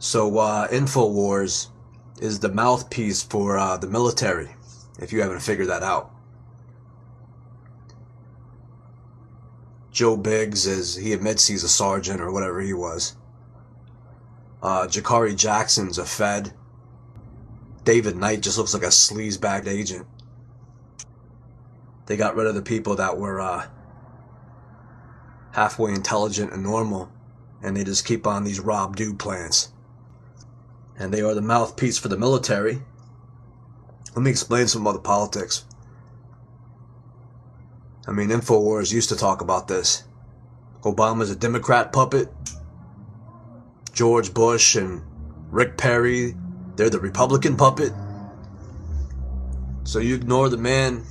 So Infowars is the mouthpiece for the military, if you haven't figured that out. Joe Biggs, as he admits he's a sergeant or whatever he was. Jakari Jackson's a Fed. David Knight just looks like a sleazebag agent. They got rid of the people that were halfway intelligent and normal, and they just keep on these Rob-Do plans. And they are the mouthpiece for the military. Let me explain some of the politics. I mean, Infowars used to talk about this. Obama's a Democrat puppet. George Bush and Rick Perry, they're the Republican puppet. So you ignore the man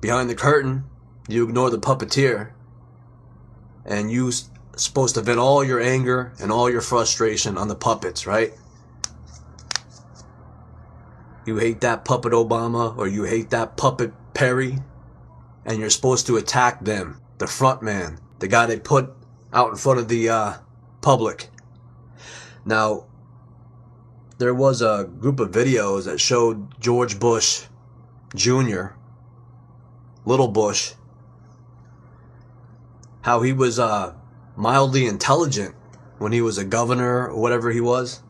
behind the curtain, you ignore the puppeteer, and you're supposed to vent all your anger and all your frustration on the puppets, right? You hate that puppet Obama, or you hate that puppet Perry, and you're supposed to attack them, the front man, the guy they put out in front of the public. Now, there was a group of videos that showed George Bush Jr., Little Bush, how he was mildly intelligent when he was a governor or whatever he was,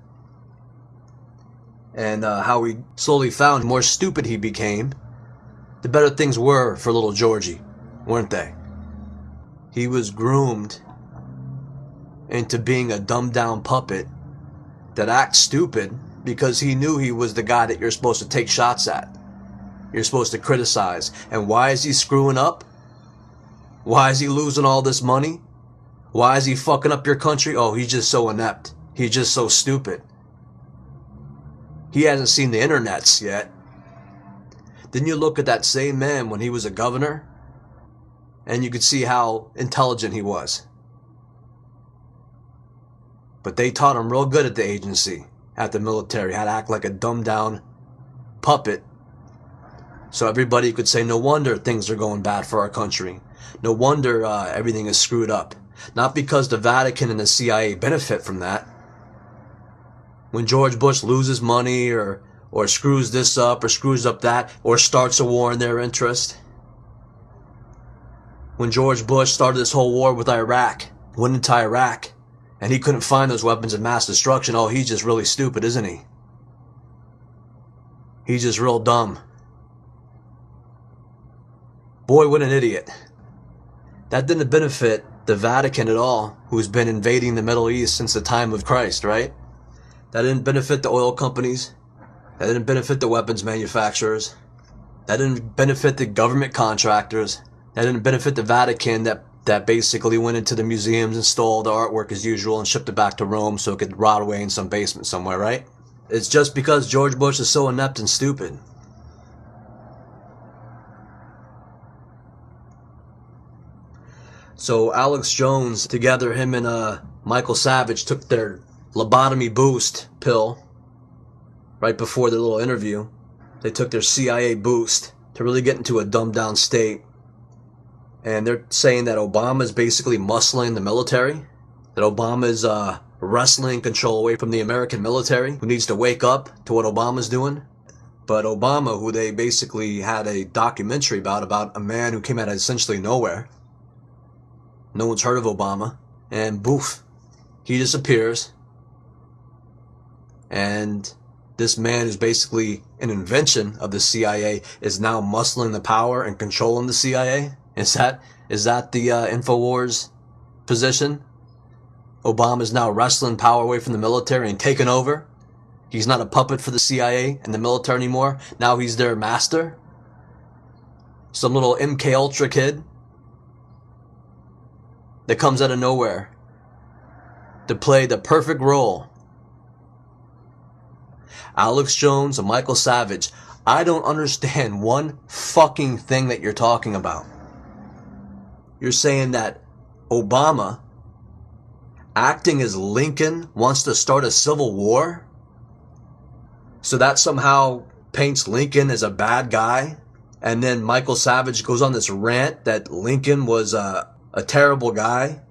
and how he slowly found the more stupid he became, the better things were for little Georgie, weren't they? He was groomed into being a dumbed down puppet that acts stupid because he knew he was the guy that you're supposed to take shots at. You're supposed to criticize. And why is he screwing up? Why is he losing all this money? Why is he fucking up your country? Oh, he's just so inept. He's just so stupid. He hasn't seen the internets yet. Then you look at that same man when he was a governor, and you could see how intelligent he was. But they taught him real good at the agency, at the military, how to act like a dumbed down puppet. So everybody could say, no wonder things are going bad for our country. No wonder everything is screwed up. Not because the Vatican and the CIA benefit from that. When George Bush loses money or screws this up or screws up that or starts a war in their interest. When George Bush started this whole war with Iraq, went into Iraq, and he couldn't find those weapons of mass destruction. Oh, he's just really stupid, isn't he? He's just real dumb. Boy, what an idiot. That didn't benefit the Vatican at all, who's been invading the Middle East since the time of Christ, right? That didn't benefit the oil companies. That didn't benefit the weapons manufacturers. That didn't benefit the government contractors. That didn't benefit the Vatican that basically went into the museums and stole the artwork as usual and shipped it back to Rome so it could rot away in some basement somewhere, right? It's just because George Bush is so inept and stupid. So Alex Jones, together, him and Michael Savage took their lobotomy boost pill right before their little interview. They took their CIA boost to really get into a dumbed down state. And they're saying that Obama is basically muscling the military, that Obama is wrestling control away from the American military, who needs to wake up to what Obama's doing. But Obama, who they basically had a documentary about a man who came out of essentially nowhere. No one's heard of Obama. And boof, he disappears. And this man who's basically an invention of the CIA is now muscling the power and controlling the CIA. Is that the Infowars position? Obama's now wrestling power away from the military and taking over. He's not a puppet for the CIA and the military anymore. Now he's their master. Some little MK Ultra kid that comes out of nowhere to play the perfect role. Alex Jones and Michael Savage, I don't understand one fucking thing that you're talking about. You're saying that Obama, acting as Lincoln, wants to start a civil war? So that somehow paints Lincoln as a bad guy? And then Michael Savage goes on this rant that Lincoln was a terrible guy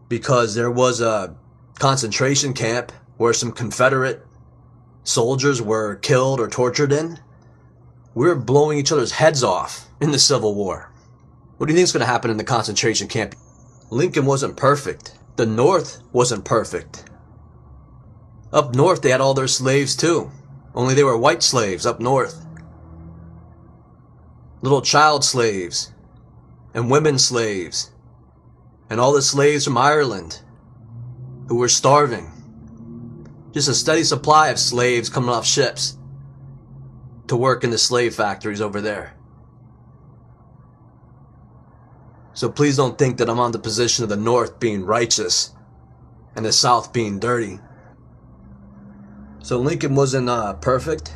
because there was a concentration camp where some Confederate soldiers were killed or tortured in. We're blowing each other's heads off in the Civil War. What do you think is going to happen in the concentration camp? Lincoln wasn't perfect. The North wasn't perfect. Up north, they had all their slaves too. Only they were white slaves up north. Little child slaves. And women slaves. And all the slaves from Ireland who were starving. Just a steady supply of slaves coming off ships to work in the slave factories over there. So please don't think that I'm on the position of the North being righteous and the South being dirty. So Lincoln wasn't perfect.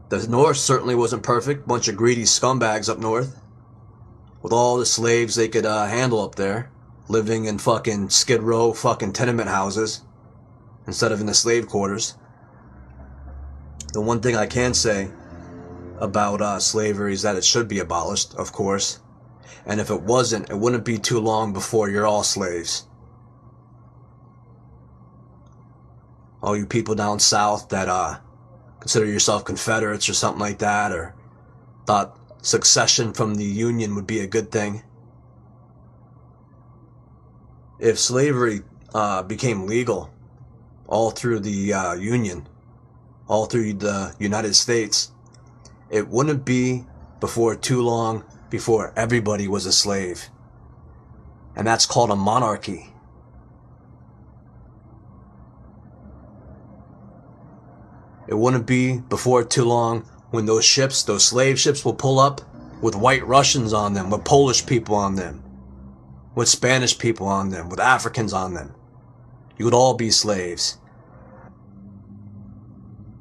The North certainly wasn't perfect. Bunch of greedy scumbags up north with all the slaves they could handle up there, living in fucking Skid Row fucking tenement houses instead of in the slave quarters. The one thing I can say about slavery is that it should be abolished, of course. And if it wasn't, it wouldn't be too long before you're all slaves. All you people down south that consider yourself Confederates or something like that, or thought succession from the Union would be a good thing. If slavery became legal all through the Union, all through the United States, it wouldn't be before too long before everybody was a slave. And that's called a monarchy. It wouldn't be before too long when those ships, those slave ships, will pull up with white Russians on them, with Polish people on them, with Spanish people on them, with Africans on them. You would all be slaves.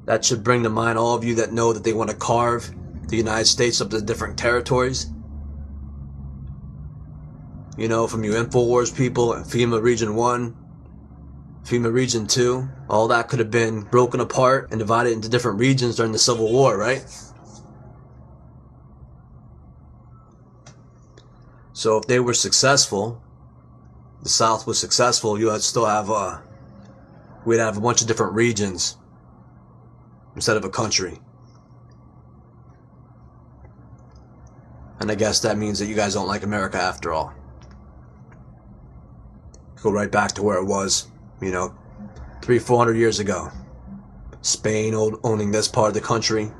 That should bring to mind all of you that know that they want to carve the United States up to different territories. You know, from you Infowars people, FEMA Region 1, FEMA Region 2, all that could have been broken apart and divided into different regions during the Civil War, right? So if they were successful, the South was successful, you would still have we'd have a bunch of different regions instead of a country. And I guess that means that you guys don't like America after all. Go right back to where it was, 300-400 years ago. Spain owning this part of the country,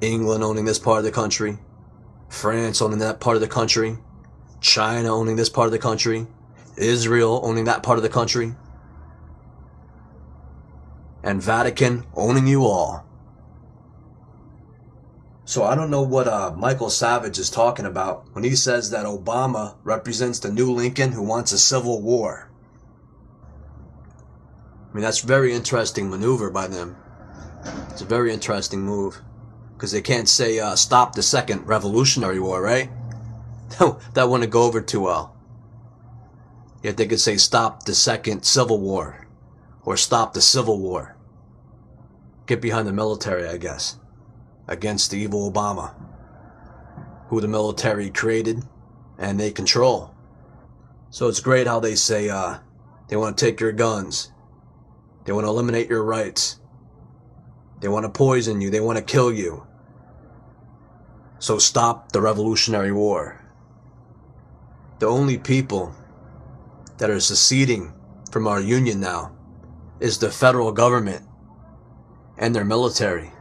England owning this part of the country, France owning that part of the country, China owning this part of the country, Israel owning that part of the country, and Vatican owning you all. So I don't know what Michael Savage is talking about when he says that Obama represents the new Lincoln who wants a civil war. I mean, that's a very interesting maneuver by them. It's a very interesting move. Because they can't say, stop the second Revolutionary War, right? That wouldn't go over too well. Yet they could say, stop the second Civil War. Or stop the Civil War. Get behind the military, I guess. Against the evil Obama. Who the military created and they control. So it's great how they say, they want to take your guns. They want to eliminate your rights. They want to poison you. They want to kill you. So stop the Revolutionary War. The only people that are seceding from our union now is the federal government and their military.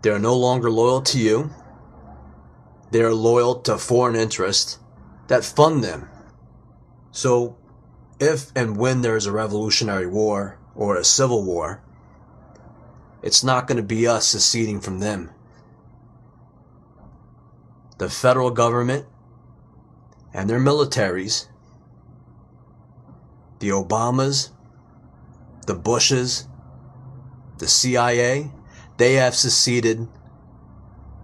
They are no longer loyal to you. They are loyal to foreign interests that fund them. So if and when there is a Revolutionary War or a Civil War, it's not going to be us seceding from them. The federal government and their militaries, the Obamas, the Bushes, the CIA, they have seceded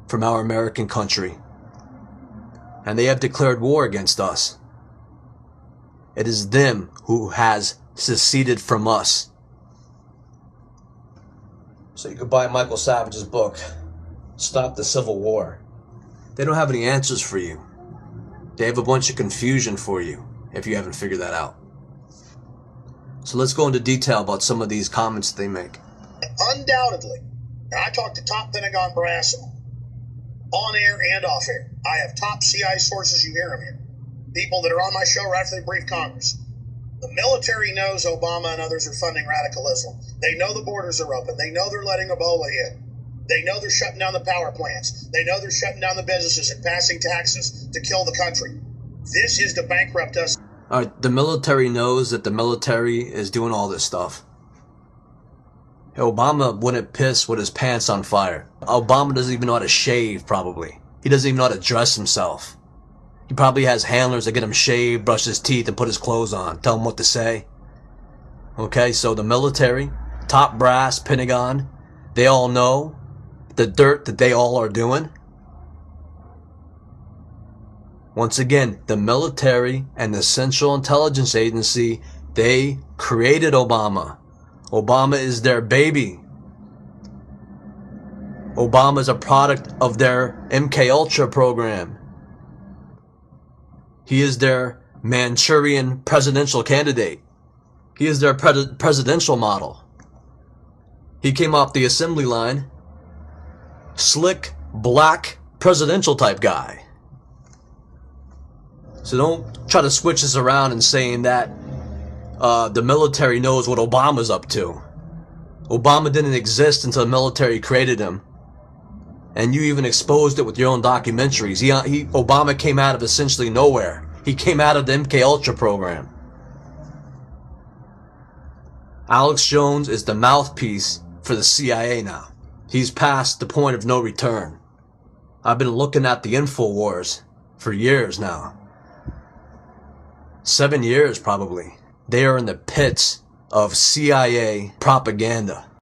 from our American country. And they have declared war against us. It is them who has seceded from us. So you could buy Michael Savage's book, Stop the Civil War. They don't have any answers for you. They have a bunch of confusion for you, if you haven't figured that out. So let's go into detail about some of these comments they make. Undoubtedly, and I talk to top Pentagon brass on air and off air. I have top CIA sources, you hear them here. People that are on my show right after they brief Congress. The military knows Obama and others are funding radical Islam. They know the borders are open. They know they're letting Ebola in. They know they're shutting down the power plants. They know they're shutting down the businesses and passing taxes to kill the country. This is to bankrupt us. All right, the military knows that the military is doing all this stuff. Obama wouldn't piss with his pants on fire. Obama doesn't even know how to shave, probably. He doesn't even know how to dress himself. He probably has handlers that get him shaved, brush his teeth, and put his clothes on, tell him what to say. Okay, so the military, top brass, Pentagon, they all know the dirt that they all are doing. Once again, the military and the Central Intelligence Agency, they created Obama. Obama is their baby. Obama is a product of their MKUltra program. He is their Manchurian presidential candidate. He is their presidential model. He came off the assembly line. Slick, black, presidential type guy. So don't try to switch this around and saying that the military knows what Obama's up to. Obama didn't exist until the military created him. And you even exposed it with your own documentaries. Obama came out of essentially nowhere. He came out of the MKUltra program. Alex Jones is the mouthpiece for the CIA now. He's past the point of no return. I've been looking at the Infowars for years now. 7 years probably. They are in the pits of CIA propaganda.